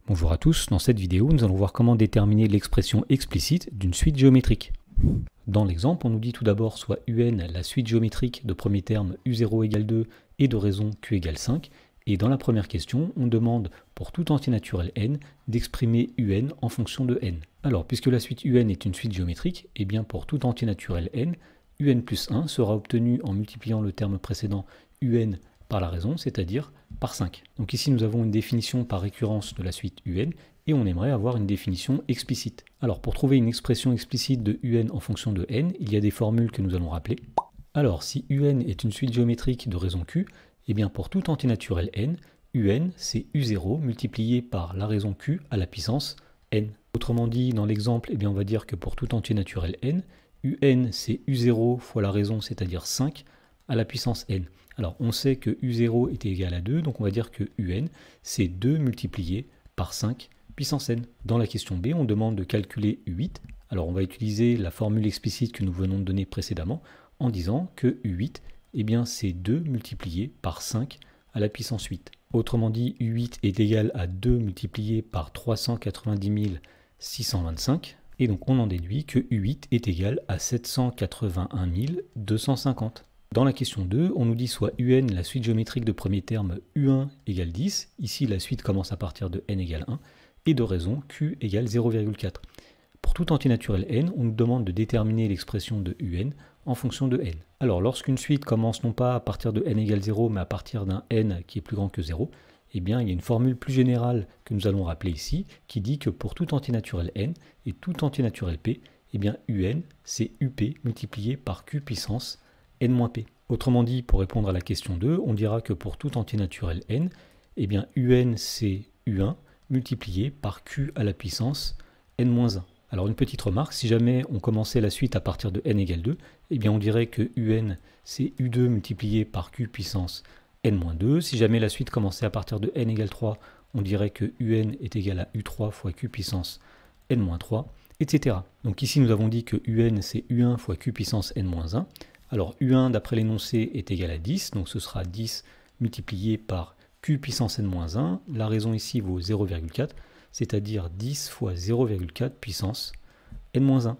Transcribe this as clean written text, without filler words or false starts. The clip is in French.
Bonjour à tous, dans cette vidéo nous allons voir comment déterminer l'expression explicite d'une suite géométrique. Dans l'exemple, on nous dit tout d'abord soit UN la suite géométrique de premier terme U0 égale 2 et de raison Q égale 5, et dans la première question, on demande pour tout entier naturel n d'exprimer UN en fonction de n. Alors, puisque la suite UN est une suite géométrique, et bien pour tout entier naturel n, UN plus 1 sera obtenu en multipliant le terme précédent UN par la raison, c'est-à-dire par 5. Donc ici nous avons une définition par récurrence de la suite UN et on aimerait avoir une définition explicite. Alors pour trouver une expression explicite de UN en fonction de n, il y a des formules que nous allons rappeler. Alors si UN est une suite géométrique de raison Q, et bien pour tout entier naturel n, UN c'est U0 multiplié par la raison Q à la puissance n. Autrement dit, dans l'exemple, eh bien on va dire que pour tout entier naturel n, UN c'est U0 fois la raison, c'est-à-dire 5, à la puissance n. Alors on sait que U0 est égal à 2, donc on va dire que UN c'est 2 multiplié par 5 puissance n. Dans la question B, on demande de calculer U8. Alors on va utiliser la formule explicite que nous venons de donner précédemment en disant que U8 eh bien c'est 2 multiplié par 5 à la puissance 8. Autrement dit, U8 est égal à 2 multiplié par 390 625. Et donc on en déduit que U8 est égal à 781 250. Dans la question 2, on nous dit soit UN la suite géométrique de premier terme U1 égale 10, ici la suite commence à partir de n égale 1, et de raison Q égale 0,4. Pour tout entier naturel n, on nous demande de déterminer l'expression de UN en fonction de n. Alors lorsqu'une suite commence non pas à partir de n égale 0, mais à partir d'un n qui est plus grand que 0, eh bien il y a une formule plus générale que nous allons rappeler ici, qui dit que pour tout entier naturel n et tout entier naturel p, eh bien UN c'est UP multiplié par Q puissance n-p. Autrement dit, pour répondre à la question 2, on dira que pour tout entier naturel n, eh bien UN c'est U1 multiplié par Q à la puissance n-1. Alors une petite remarque, si jamais on commençait la suite à partir de n égale 2, eh bien on dirait que UN c'est U2 multiplié par Q puissance n-2. Si jamais la suite commençait à partir de n égale 3, on dirait que UN est égal à U3 fois Q puissance n-3, etc. Donc ici nous avons dit que UN c'est U1 fois Q puissance n-1. Alors U1 d'après l'énoncé est égal à 10, donc ce sera 10 multiplié par Q puissance n-1. La raison ici vaut 0,4, c'est-à-dire 10 fois 0,4 puissance n-1.